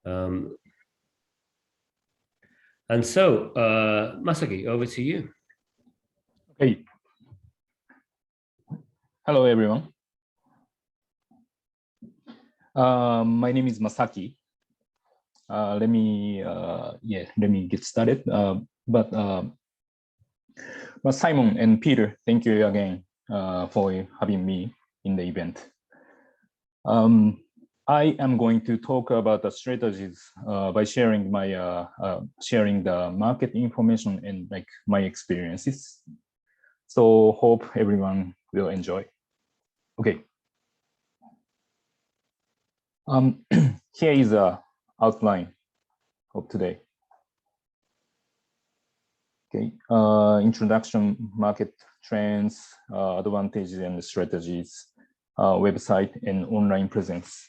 Um, and so, Masaki, over to you. Okay. Hello, everyone. My name is Masaki. Let me get started. But Simon and Peter, thank you again for having me in the event. I am going to talk about the strategies by sharing the market information and my experiences. So hope everyone will enjoy. Okay. Here is a outline of today. Okay, introduction, market trends, advantages and strategies, website and online presence,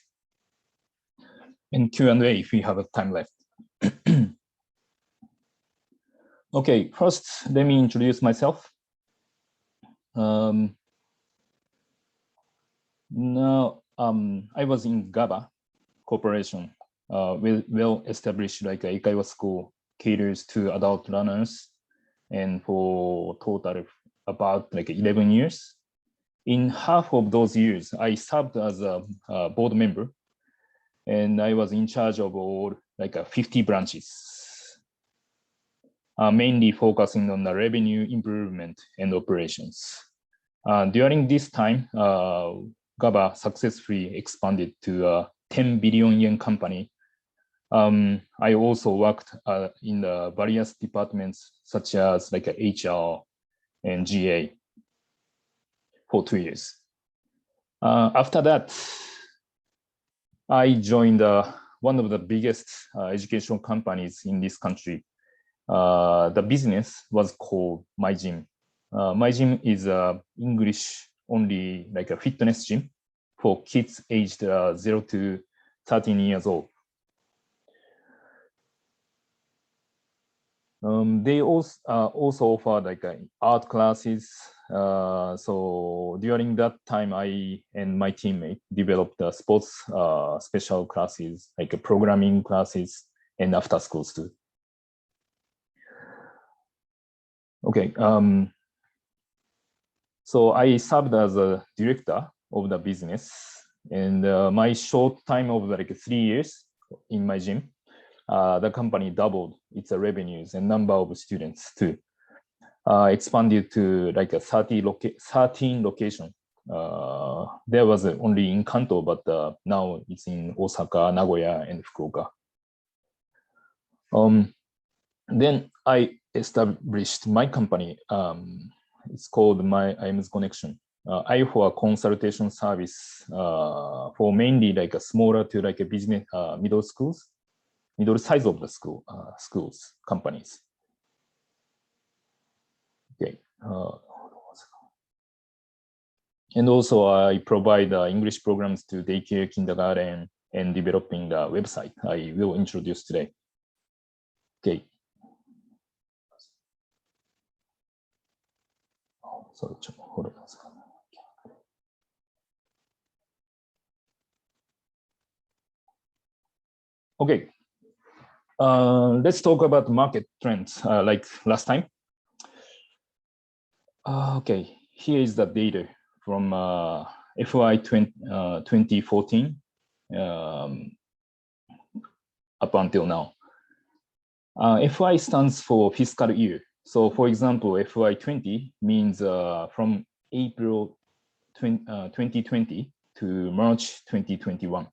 and Q&A if we have time left. Okay, first, let me introduce myself. Now, I was in GABA Corporation, well-established Eikaiwa school caters to adult learners, and for total about 11 years. In half of those years, I served as a board member, and I was in charge of all 50 branches, mainly focusing on the revenue improvement and operations. During this time, GABA successfully expanded to a 10 billion yen company. I also worked in the various departments such as HR and GA for 2 years. After that, I joined one of the biggest educational companies in this country. The business was called My Gym. My Gym is English only a fitness gym for kids aged 0 to 13 years old. They also offer art classes. So during that time, I and my teammate developed sports special classes, programming classes and after schools too. Okay. So I served as a director of the business, and my short time of 3 years in my gym, the company doubled its revenues and number of students too. Expanded to 13 locations. There was only in Kanto, but now it's in Osaka, Nagoya, and Fukuoka. Then I established my company. It's called My IM's Connection. I offer a consultation service for mainly a smaller to a business middle size of the schools companies. Okay. And also I provide English programs to daycare, kindergarten, and developing the website I will introduce today. Okay. Sorry, hold on a second. Okay. Let's talk about market trends like last time. Okay, here is the data from FY 2014 up until now. FY stands for fiscal year. So for example, FY 20 means from April 2020 to March 2021.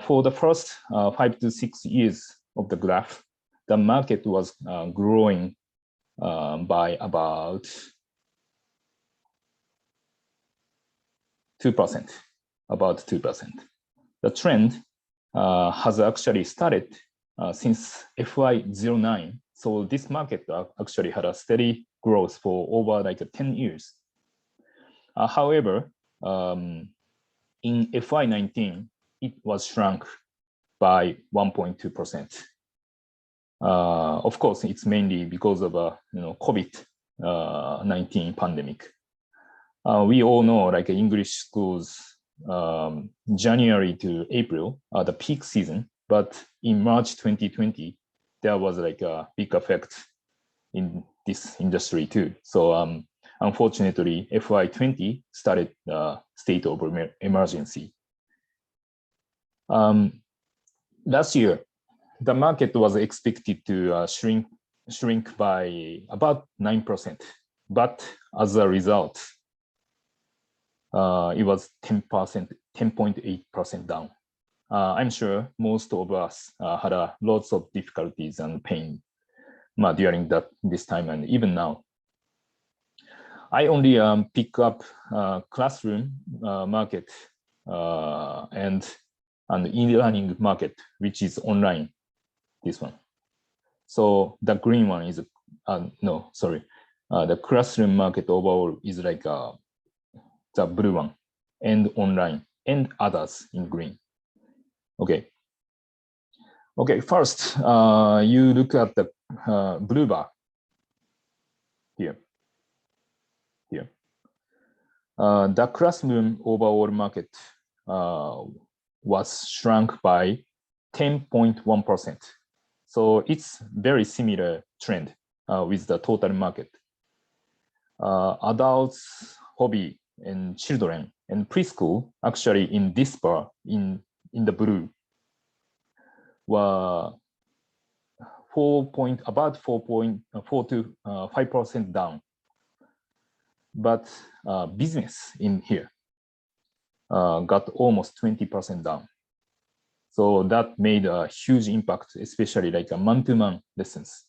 For the first 5 to 6 years of the graph, the market was growing by about 2%, about 2%. The trend has actually started since FY09. So this market actually had a steady growth for over 10 years. However, in FY19, it was shrunk by 1.2%. Of course, it's mainly because of COVID-19 pandemic. We all know English schools, January to April are the peak season But in March 2020, there was like a big effect in this industry too. So unfortunately, FY20 started state of emergency. Last year, the market was expected to shrink by about 9%, but as a result, it was 10%, 10.8% down. I'm sure most of us had lots of difficulties and pain during this time and even now. I only pick up classroom market and e-learning market, which is online, this one. So the green one is, no, sorry. The classroom market overall is like the blue one, and online, and others in green. Okay. Okay, first, you look at the blue bar here. Here. The classroom overall market was shrunk by 10.1%. So it's very similar trend with the total market. Adults, hobby, and children and preschool actually in this bar in the blue were about 4.4 to 5% down. But business in here got almost 20% down. So that made a huge impact, especially like a man-to-man lessons.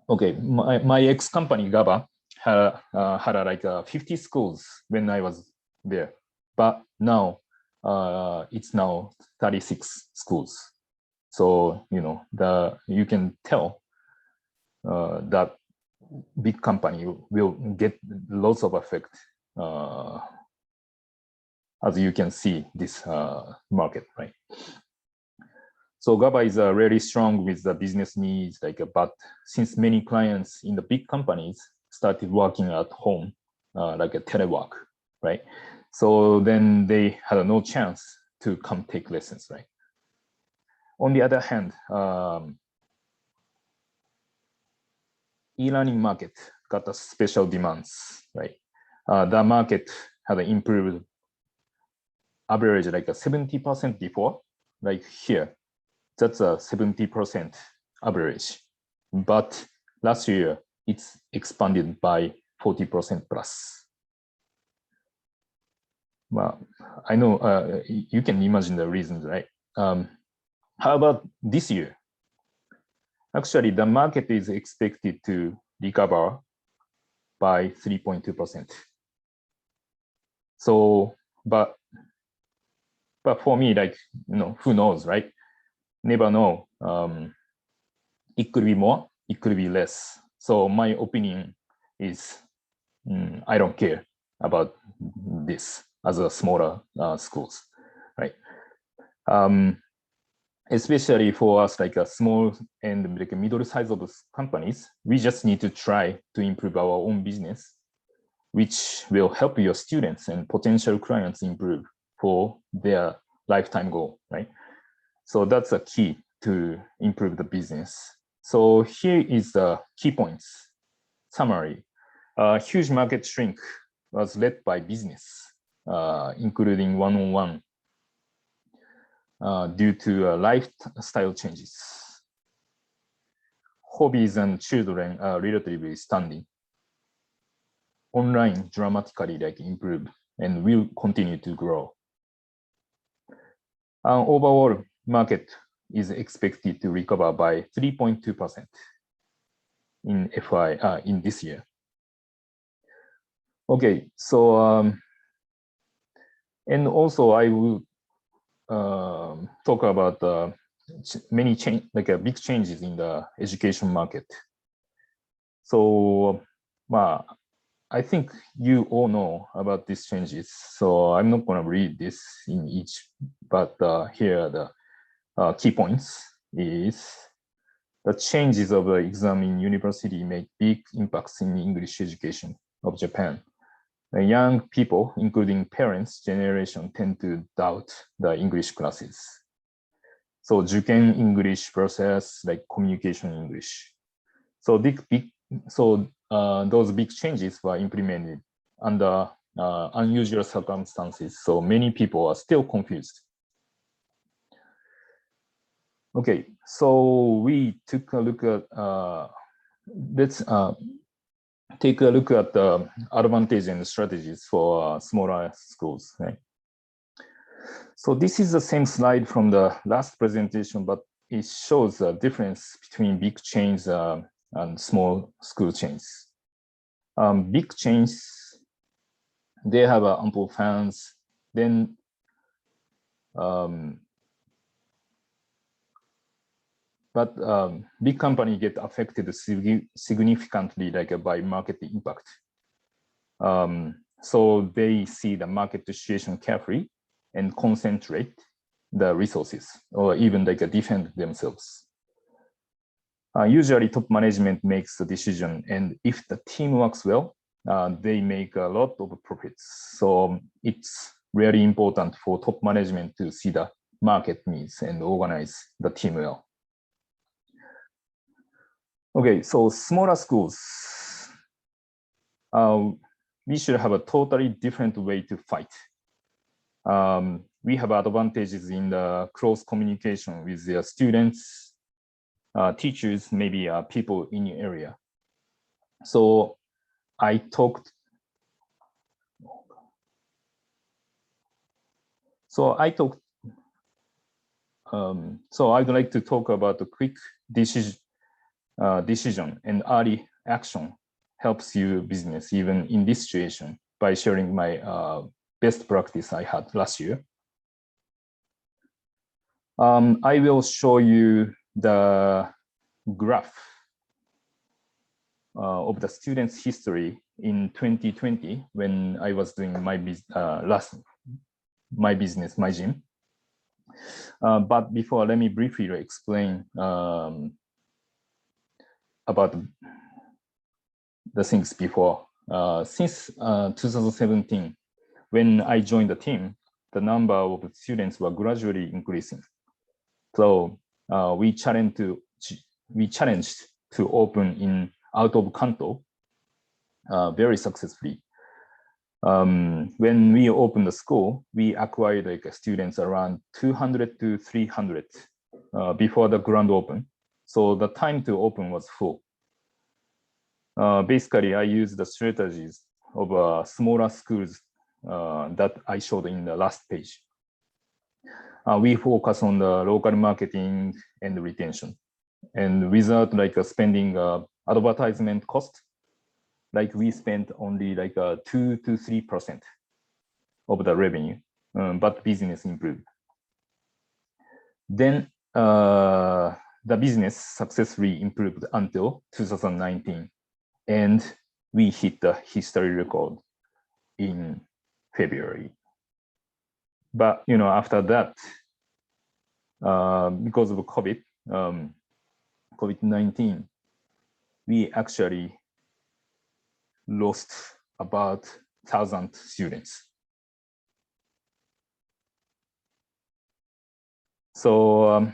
Okay, my ex-company GABA had like 50 schools when I was there, but now it's now 36 schools. So you can tell that big company will get lots of effect, as you can see this market, right? So GABA is really strong with the business needs, but since many clients in the big companies started working at home, like a telework, right? So then they had no chance to come take lessons, right? On the other hand, e-learning market got a special demands, right? The market had improved average like a 70% before, like here, that's a 70% average. But last year, it's expanded by 40% plus. Well, I know you can imagine the reasons, right? How about this year? Actually, the market is expected to recover by 3.2%. So, but for me, who knows, right? Never know. It could be more, it could be less. So my opinion is, I don't care about this as a smaller schools, right? Especially for us, like a small and like a middle size of companies, we just need to try to improve our own business, which will help your students and potential clients improve for their lifetime goal, right? So that's a key to improve the business. So here is the key points. Summary. Huge market shrink was led by business, including one-on-one, due to lifestyle changes. Hobbies and children are relatively standing. Online dramatically improved and will continue to grow. Overall market is expected to recover by 3.2% in this year. Okay, so and also I will talk about many big changes in the education market. So, I think you all know about these changes. So I'm not going to read this in each, but here are the key points. Is the changes of the exam in university make big impacts in English education of Japan. young people, including parents' generation, tend to doubt the English classes. So Juken English versus like communication English. So those big changes were implemented under unusual circumstances. So many people are still confused. Okay, so we took a look at, let's take a look at the advantage and strategies for smaller schools. Right? So this is the same slide from the last presentation, but it shows the difference between big chains and small school chains. Big chains, they have ample funds. Then big company get affected significantly like by market impact. So they see the market situation carefully and concentrate the resources or even like defend themselves. Usually top management makes the decision, and if the team works well, they make a lot of profits. So it's really important for top management to see the market needs and organize the team well. Okay, so smaller schools, we should have a totally different way to fight. We have advantages in the close communication with their students, teachers, maybe people in your area. So I talked. So I'd like to talk about the quick decision and early action helps you business even in this situation by sharing my best practice I had last year. I will show you the graph of the students' history in 2020 when I was doing my business, my gym. But before, let me briefly explain about the things before. Since 2017, when I joined the team, the number of students were gradually increasing. So we challenged to open in out of Kanto very successfully. When we opened the school, we acquired like students around 200 to 300 before the grand open. So the time to open was full. Basically, I used the strategies of smaller schools that I showed in the last page. We focus on the local marketing and retention, and without like spending advertisement cost, like we spent only like 2 to 3% of the revenue, but business improved. Then the business successfully improved until 2019, and we hit the history record in February. But after that, because of COVID-19, we actually lost about 1,000 students. So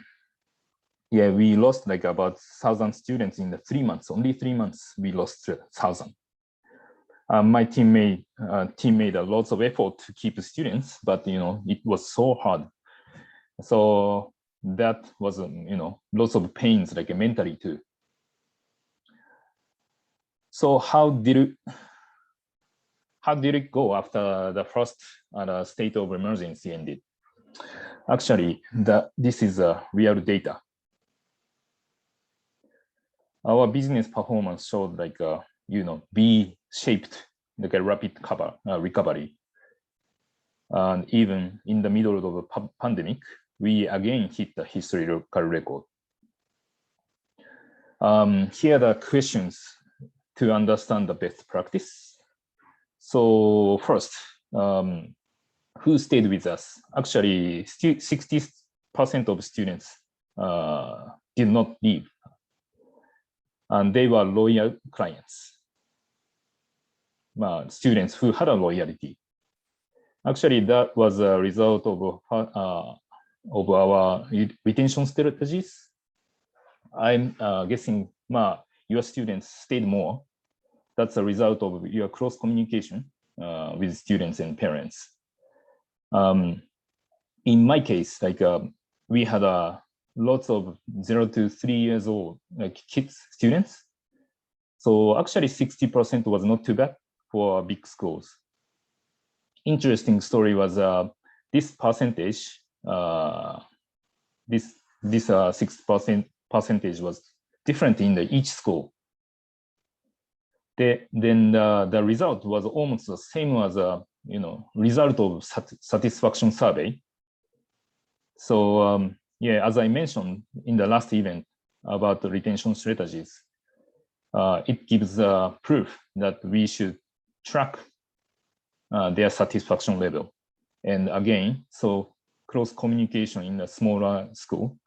yeah, we lost like about 1,000 students in the 3 months. Only 3 months, we lost 1,000. My team made a lot of effort to keep the students, but it was so hard. So that was lots of pains, like mentally too. So how did it go after the first state of emergency ended? Actually, this is real data. Our business performance showed like V-shaped, like a rapid recovery. And even in the middle of the pandemic, we again hit the historical record. Here are the questions to understand the best practice. So first, who stayed with us? Actually, 60% of students did not leave, and they were loyal clients. students who had a loyalty. Actually, that was a result of our retention strategies. I'm guessing your students stayed more. That's a result of your cross communication with students and parents. In my case, we had lots of 0 to 3 years old kids, students. So actually 60% was not too bad for big schools. Interesting story was this percentage, this 6% percentage was different in each school. Then the result was almost the same as result of satisfaction survey. So yeah, as I mentioned in the last event about the retention strategies, it gives proof that we should track their satisfaction level. And again, so cross communication in a smaller school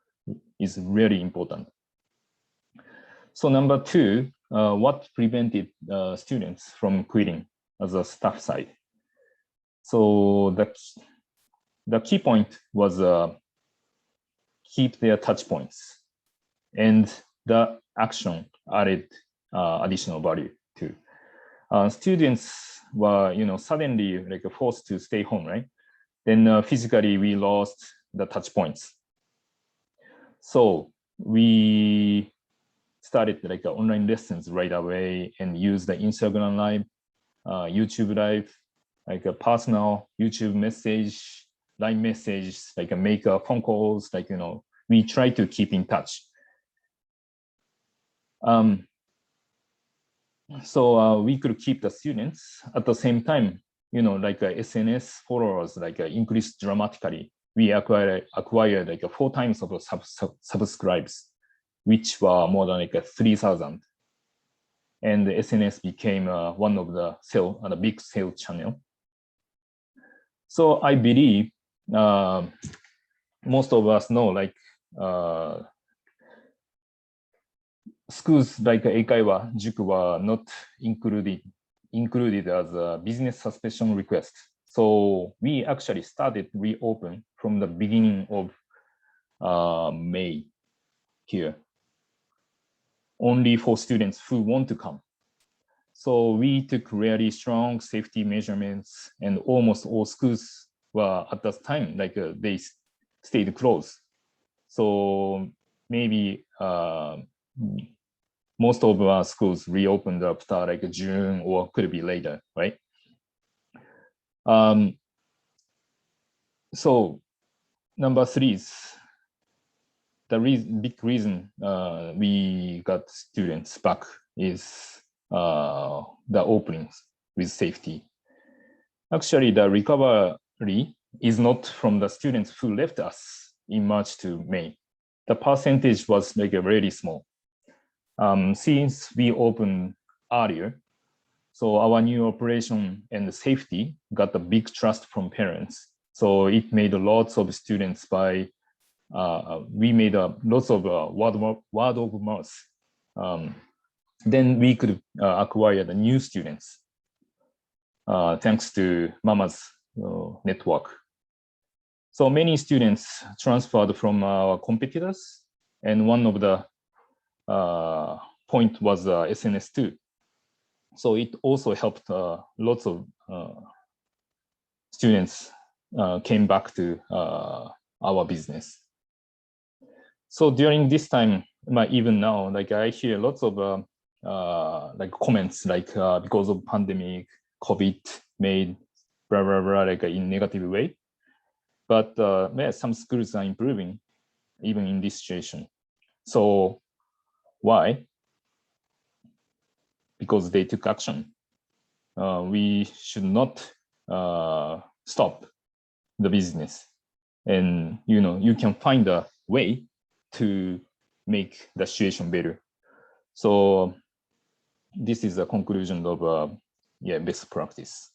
is really important. So number two, what prevented students from quitting as a staff side? So the key point was keep their touch points, and the action added additional value too. Students were, suddenly forced to stay home, right? Then physically we lost the touch points. So we started online lessons right away and use the Instagram Live, YouTube Live, a personal YouTube message, line message, make phone calls, we try to keep in touch. So we could keep the students at the same time, SNS followers increased dramatically. We acquired 4 times of subscribes, which were more than 3,000. And the SNS became one of the big sales channel. So I believe most of us know schools like Eikaiwa, Juku were not included as a business suspension request. So we actually started reopen from the beginning of May here, only for students who want to come. So we took really strong safety measurements, and almost all schools were at that time, they stayed closed. So maybe most of our schools reopened after June, or could be later, right? So number 3 is the big reason we got students back is the openings with safety. Actually, the recovery is not from the students who left us in March to May. The percentage was really small. Since we opened earlier, so our new operation and the safety got a big trust from parents. So it made lots of students by, we made lots of word of mouth. Then we could acquire the new students thanks to Mama's network. So many students transferred from our competitors, and one of the point was SNS2. So it also helped lots of students came back to our business. So during this time, even now, I hear lots of comments because of pandemic, COVID made blah blah blah in negative way. But some schools are improving even in this situation. So why? Because they took action. We should not stop the business, and you can find a way to make the situation better. So this is a conclusion of best practice.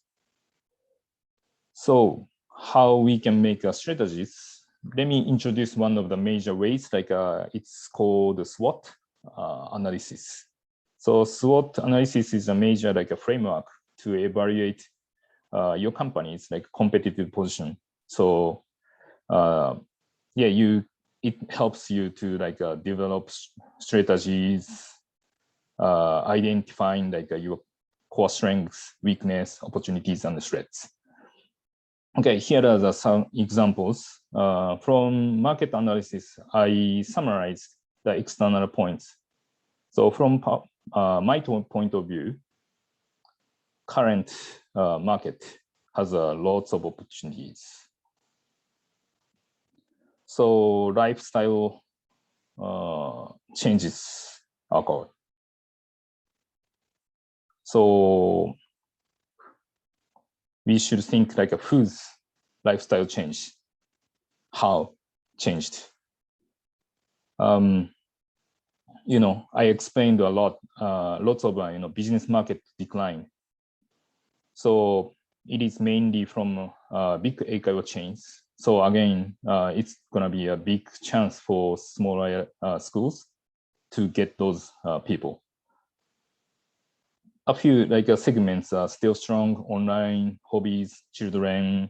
So how we can make strategies? Let me introduce one of the major ways, it's called SWOT analysis. So SWOT analysis is a major framework to evaluate your company's like competitive position. So yeah, it helps you to like develop strategies, identifying like your core strengths, weakness, opportunities, and threats. Okay, here are some examples. From market analysis, I summarized the external points. So from my point of view, current market has lots of opportunities. So lifestyle changes occur. So we should think like whose lifestyle changed, how changed. You know, I explained a lot, lots of business market decline. So it is mainly from big Eikaiwa chains. So again, it's gonna be a big chance for smaller schools to get those people. A few like segments are still strong: online, hobbies, children,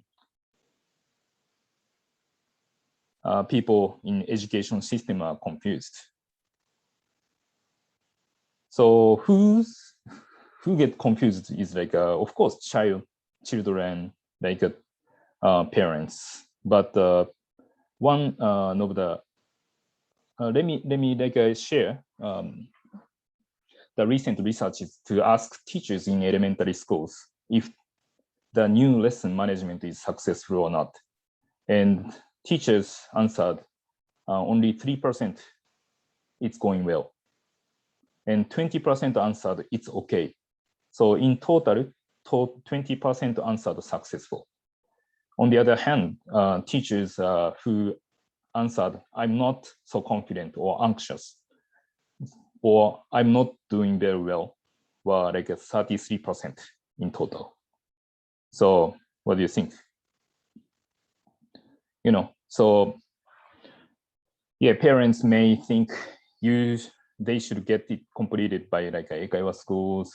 people in education system are confused. So who get confused is like of course children, like parents. But one of the let me like share the recent research is to ask teachers in elementary schools if the new lesson management is successful or not. And teachers answered only 3% it's going well. And 20% answered it's okay. So in total, 20% answered successful. On the other hand, teachers who answered I'm not so confident or anxious, or I'm not doing very well, were like 33% in total. So what do you think? You know, so yeah, parents may think they should get it completed by like Eikaiwa schools.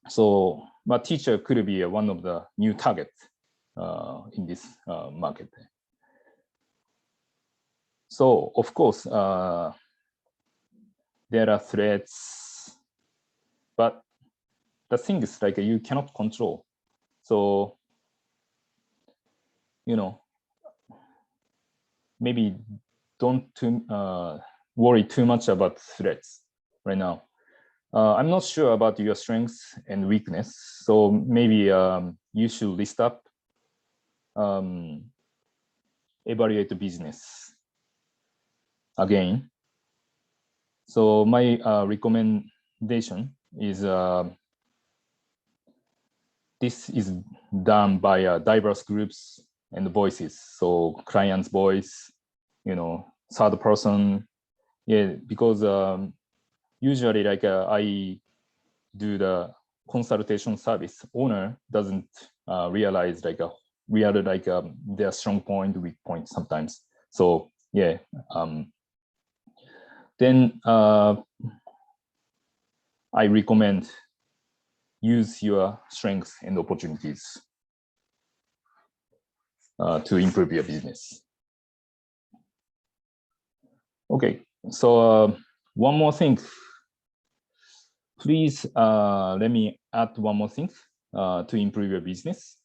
So teacher could be one of the new targets in this market. So of course, there are threats, but the thing is like you cannot control. So, you know, maybe don't worry too much about threats right now. I'm not sure about your strengths and weakness, so maybe you should list up, evaluate the business again. So my recommendation is this is done by diverse groups and voices. So client's voice, you know, third person, yeah, because usually like I do the consultation service, owner doesn't realize like their strong point, weak point sometimes. So yeah, then I recommend use your strengths and opportunities to improve your business. Okay, so one more thing. Please let me add one more thing to improve your business.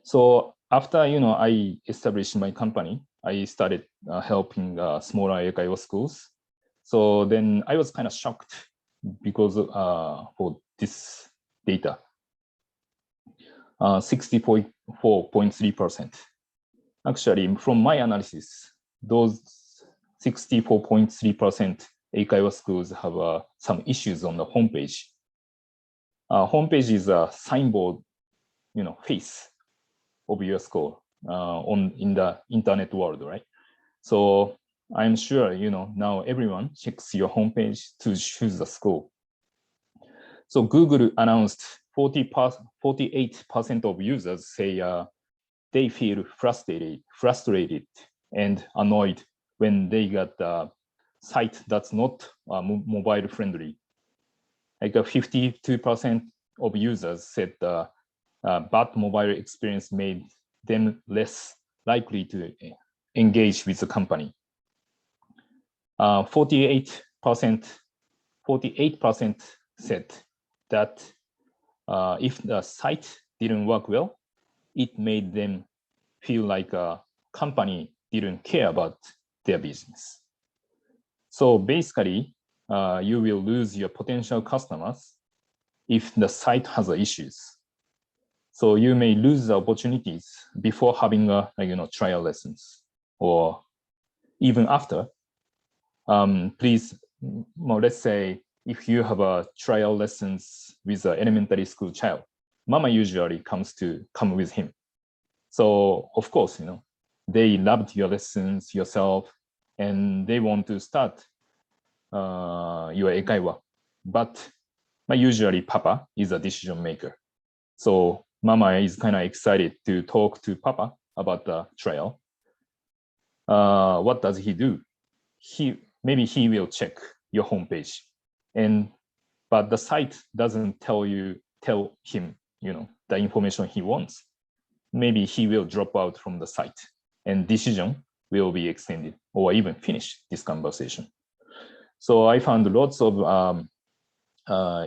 So after I established my company, I started helping smaller Eikaiwa schools. So then I was kind of shocked because for this data, 64.3%. Actually, from my analysis, those 64.3% Eikaiwa schools have some issues on the homepage. Homepage is a signboard, face of your school in the internet world, right? So I'm sure now everyone checks your homepage to choose the school. So Google announced 48% of users say they feel frustrated and annoyed when they got a site that's not mobile friendly. like 52% of users said bad mobile experience made them less likely to engage with the company. 48% said that if the site didn't work well, it made them feel like a company didn't care about their business. So basically, you will lose your potential customers if the site has issues. So you may lose the opportunities before having a trial lessons, or even after. Please, well, let's say if you have a trial lessons with an elementary school child, mama usually come with him. So of course, they loved your lessons yourself, and they want to start your Eikaiwa. But usually Papa is a decision maker. So Mama is kind of excited to talk to Papa about the trial. What does he do? Maybe he will check your homepage, but the site doesn't tell him, the information he wants. Maybe he will drop out from the site, and decision will be extended or even finish this conversation. So I found lots of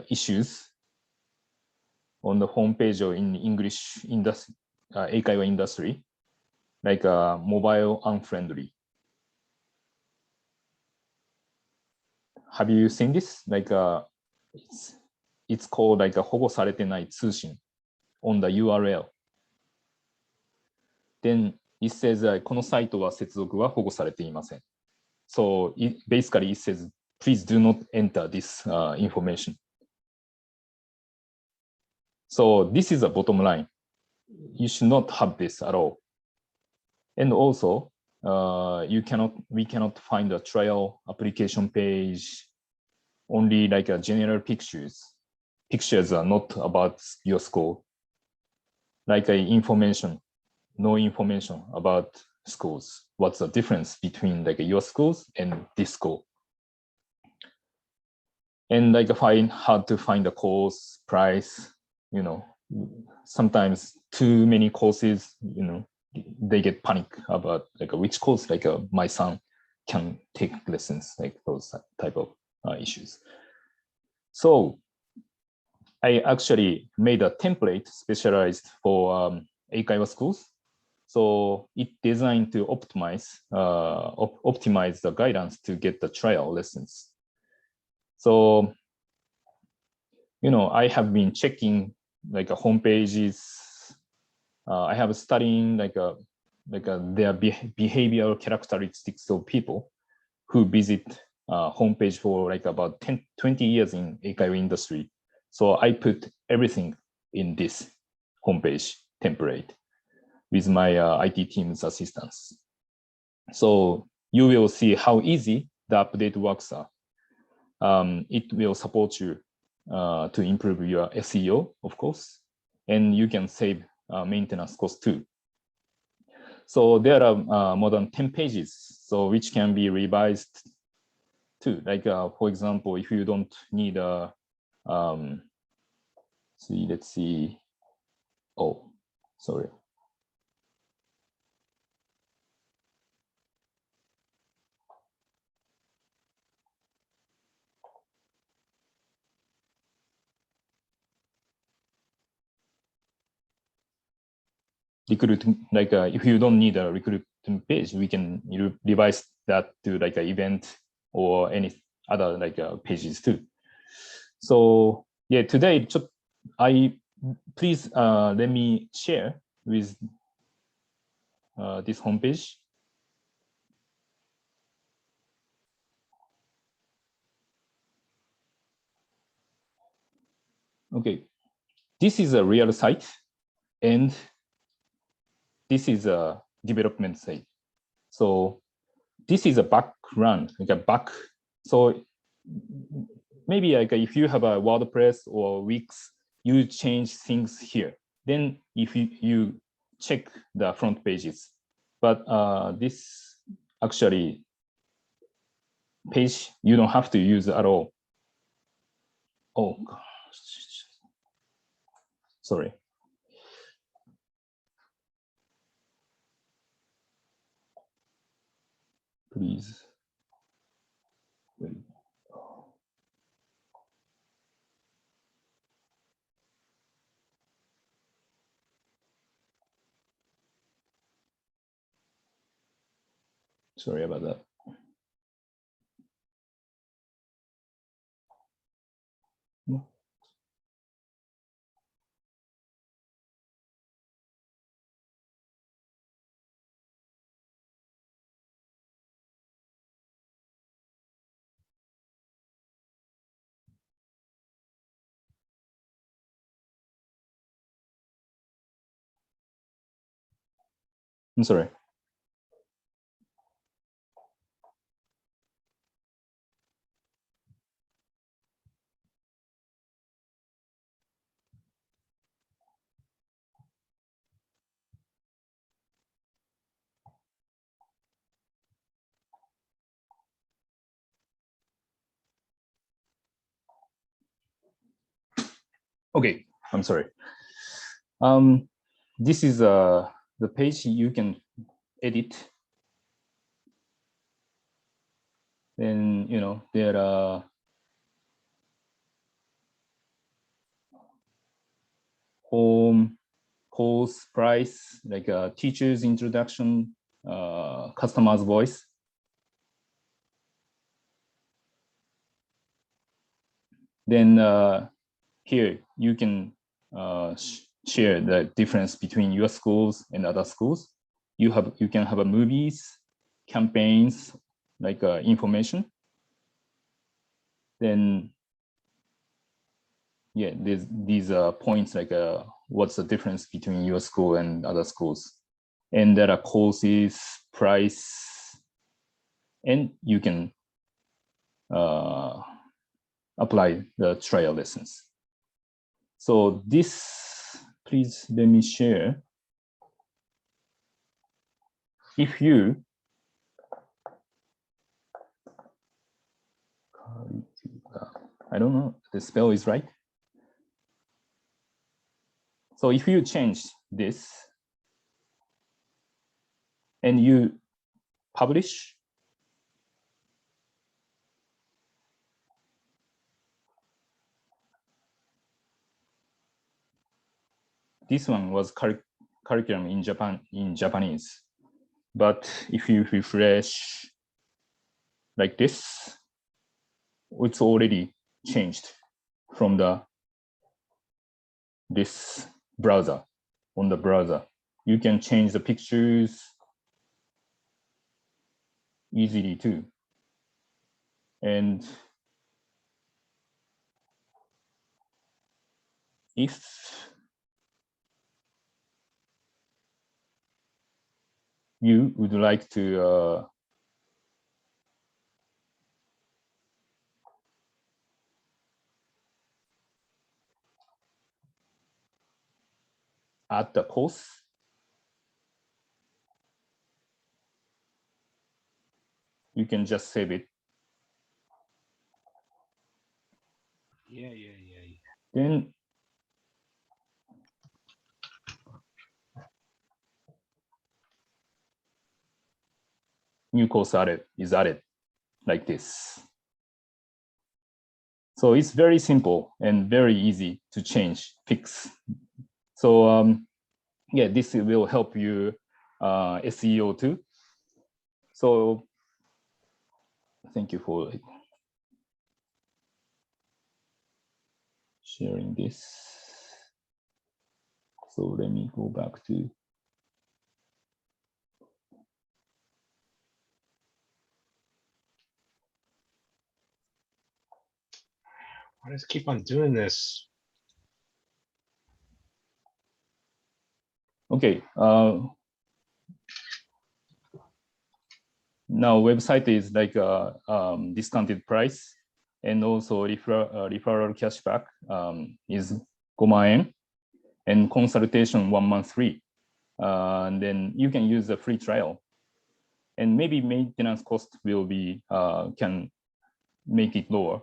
issues on the homepage or in English industry, Eikaiwa industry, like mobile unfriendly. Have you seen this? Like it's called like a 保護されてない通信 on the URL. Then it says このサイトは接続は保護されていません. So basically it says please do not enter this information. So this is a bottom line. You should not have this at all. And also, we cannot find a trial application page, only like a general pictures. Pictures are not about your school. Like information, no information about schools. What's the difference between like your schools and this school? And like hard to find the course price, sometimes too many courses, they get panic about like which course like my son can take lessons, like those type of issues. So I actually made a template specialized for Eikaiwa schools. So it designed to optimize the guidance to get the trial lessons. So, I have been checking like a home pages. I have studying like their behavioral characteristics of people who visit homepage for like about 20 years in Eikaiwa industry. So I put everything in this homepage template with my IT team's assistance. So you will see how easy the update works are. It will support you to improve your SEO, of course, and you can save maintenance cost too. So there are more than 10 pages, so which can be revised too. Like for example, if you don't need a let's see. Oh, sorry. Like if you don't need a recruitment page, we can revise that to like an event or any other like pages too. So yeah, today please let me share with this homepage. Okay, this is a real site, and this is a development site. So this is a background, like a back. So maybe like if you have a WordPress or Wix, you change things here. Then if you check the front pages, but this actually page you don't have to use at all. Oh, gosh. Sorry. Please. Wait. Sorry about that. No. I'm sorry. Okay, I'm sorry. This is the page you can edit. Then there are home, course, price, like a teacher's introduction, customer's voice. Then here you can share the difference between your schools and other schools. You can have a movies, campaigns, like information. Then yeah, these points like what's the difference between your school and other schools, and there are courses, price, and you can apply the trial lessons. So this, please let me share. If you I don't know the spell is right. So if you change this and you publish, this one was curriculum in Japanese. But if you refresh like this, it's already changed from this browser. On the browser, you can change the pictures easily too. And if you would like to add the course, you can just save it. Yeah. Then new course is added like this. So it's very simple and very easy to change, fix. So yeah, this will help you SEO too. So thank you for sharing this. So let me go back to. Why does it keep on doing this? Okay. Now website is like a discounted price, and also referral cashback is 5万円, and consultation 1 month free. And then you can use a free trial, and maybe maintenance cost will be can make it lower.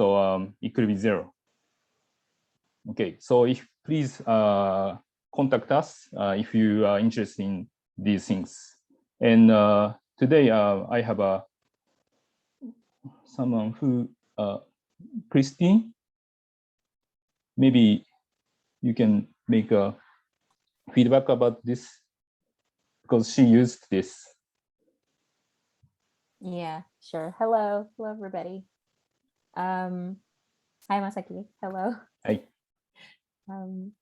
So it could be 0. Okay, so if please contact us if you are interested in these things. And today I have someone who, Christine, maybe you can make a feedback about this because she used this. Yeah, sure. Hello, everybody. Hi, Masaki. Hello. Hi.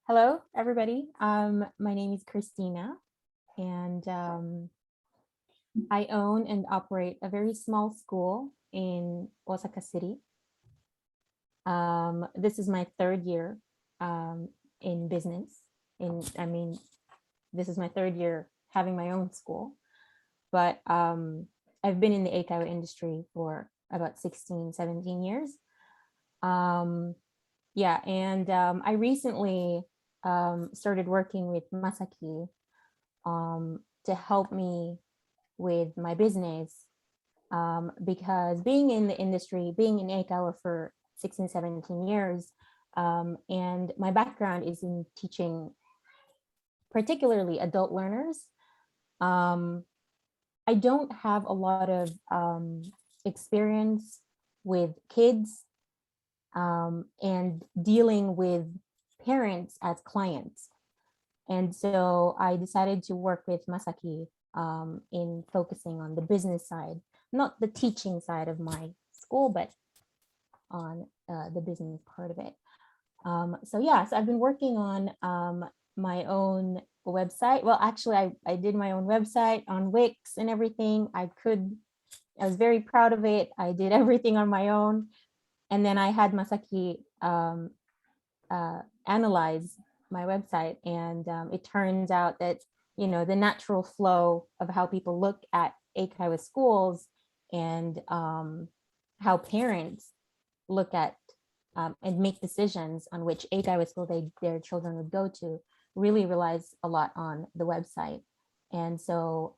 Hello, everybody. My name is Christina, and I own and operate a very small school in Osaka City. This is my 3rd year in business. This is my 3rd year having my own school, but I've been in the Eikaiwa industry for about 16, 17 years. Yeah, and I recently started working with Masaki to help me with my business because being in the industry, being in Eikaiwa for 16, 17 years, and my background is in teaching particularly adult learners. I don't have a lot of experience with kids and dealing with parents as clients. And so I decided to work with Masaki in focusing on the business side, not the teaching side of my school, but on the business part of it. So I've been working on my own website. Well, actually, I did my own website on Wix and everything. I was very proud of it. I did everything on my own. And then I had Masaki analyze my website. And it turns out that, the natural flow of how people look at Eikaiwa schools and how parents look at and make decisions on which Eikaiwa school their children would go to really relies a lot on the website. And so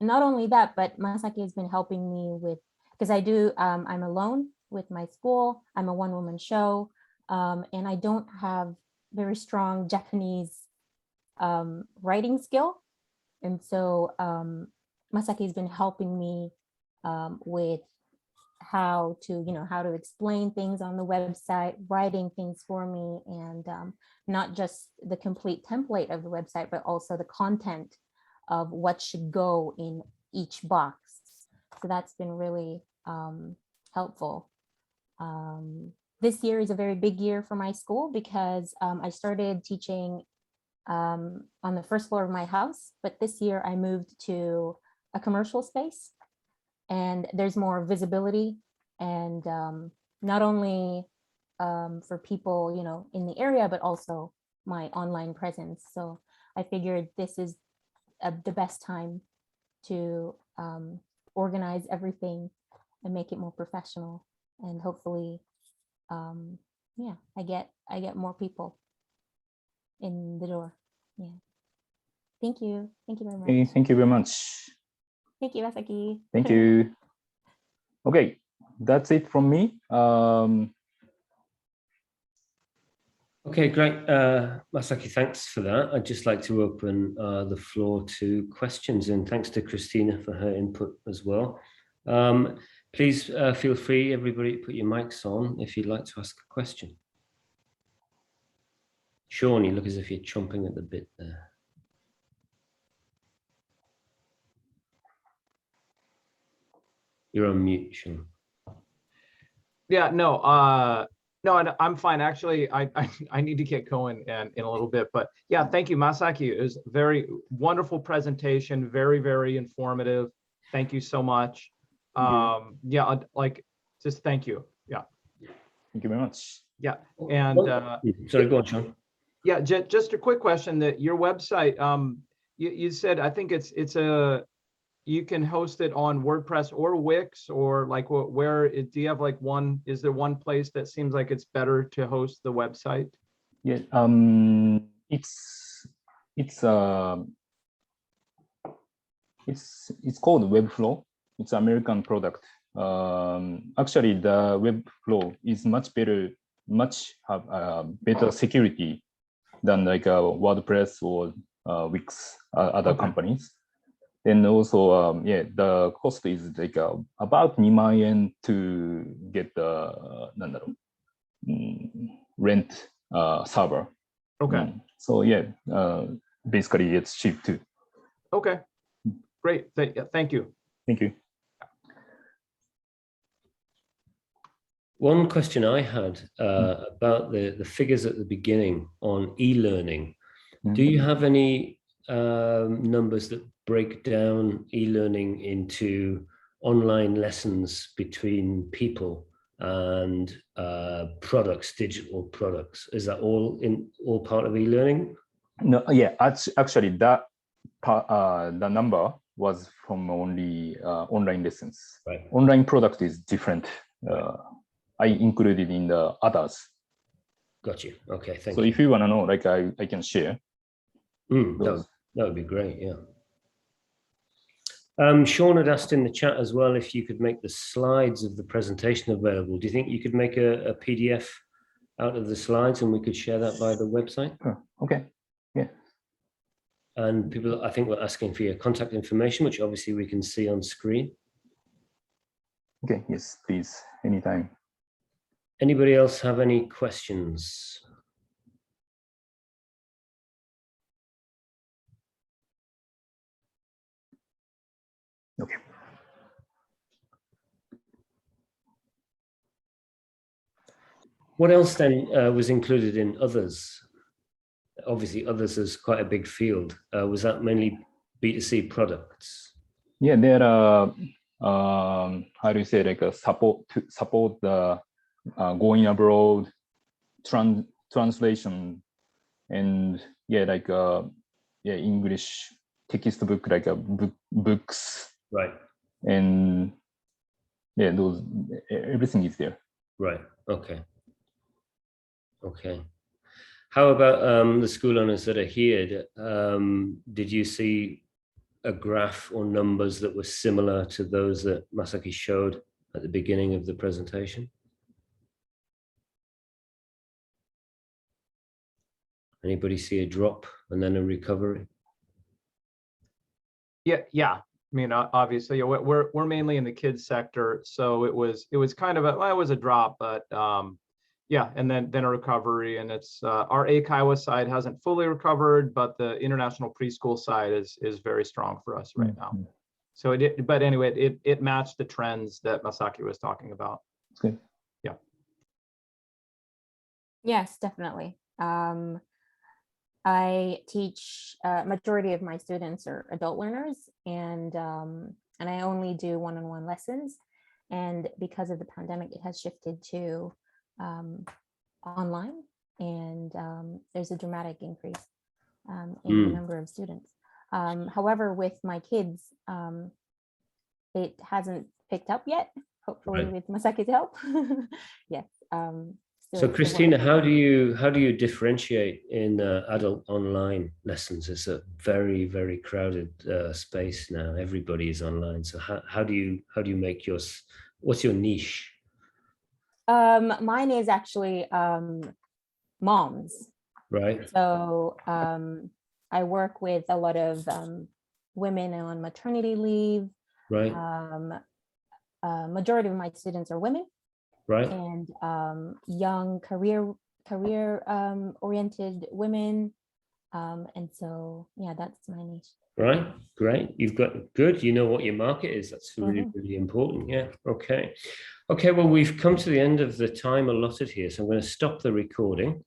not only that, but Masaki has been helping me with, because I'm alone with my school. I'm a one-woman show, and I don't have very strong Japanese writing skill. And so Masaki has been helping me with how to explain things on the website, writing things for me, and not just the complete template of the website, but also the content of what should go in each box. So that's been really helpful. This year is a very big year for my school because I started teaching on the 1st floor of my house, but this year I moved to a commercial space. And there's more visibility, and not only for people, in the area, but also my online presence. So I figured this is the best time to organize everything and make it more professional. And hopefully, I get more people in the door. Yeah. Thank you. Thank you very much. Okay, thank you very much. Thank you, Masaki. Thank you. Okay, that's it from me. Okay, great. Masaki, thanks for that. I'd just like to open the floor to questions, and thanks to Christina for her input as well. Please feel free, everybody, to put your mics on if you'd like to ask a question. Sean, you look as if you're chomping at the bit there. You're on mute, Sean. Yeah, no, I'm fine. Actually, I need to get going in a little bit, but yeah, thank you, Masaki. It was a very wonderful presentation, very, very informative. Thank you so much. Yeah, just thank you. Yeah. Thank you very much. Yeah, and sorry, go on, Sean. Yeah, just a quick question. That your website, you said, I think you can host it on WordPress or Wix, or do you have is there one place that seems like it's better to host the website? Yeah, it's called Webflow. It's an American product. actually the Webflow is much better, better security than like WordPress or Wix, other companies. And also, yeah, the cost is like about 2万円 to get the rent server. Okay. So yeah, basically it's cheap too. Okay. Great. Thank you. Thank you. One question I had about the figures at the beginning on e-learning. Do you have any numbers that break down e-learning into online lessons between people and products, digital products? Is that all part of e-learning? No, yeah, actually that the number was from only online lessons. Right. Online product is different. I included in the others. Got you. Okay, thank you. So if you want to know, like I can share. That would be great, yeah. Sean had asked in the chat as well if you could make the slides of the presentation available. Do you think you could make a PDF out of the slides and we could share that via the website? Okay, yeah. And people, I think, were asking for your contact information, which obviously we can see on screen. Okay, yes, please, anytime. Anybody else have any questions? Okay. What else then was included in others? Obviously, others is quite a big field. Was that mainly B2C products? Yeah, there are, how do you say, like a support the going abroad, translation, and yeah, like yeah, English textbook, like books, right? And yeah, those everything is there. Right. Okay. Okay. How about the school owners that are here? Did you see a graph or numbers that were similar to those that Masaki showed at the beginning of the presentation? Anybody see a drop and then a recovery? Yeah. I mean, obviously, we're mainly in the kids sector, so it was kind of it was a drop, but yeah, and then a recovery, and it's our Eikaiwa side hasn't fully recovered, but the international preschool side is very strong for us right now. So but anyway, it matched the trends that Masaki was talking about. Okay. Yeah. Yes, definitely. I teach, majority of my students are adult learners, and I only do one-on-one lessons. And because of the pandemic, it has shifted to online, and there's a dramatic increase in the number of students. However, with my kids, it hasn't picked up yet, hopefully with Masaki's help. Yes. So Christina, how do you differentiate in adult online lessons? It's a very, very crowded space now. Everybody is online. So how do you make yours? What's your niche? Mine is actually moms. Right. So I work with a lot of women on maternity leave. Right. Majority of my students are women. Right. And young career oriented women. And so, yeah, that's my niche. Right. Great. You've got good. You know what your market is. That's really, really important. Yeah. Okay. Okay. Well, we've come to the end of the time allotted here. So I'm going to stop the recording.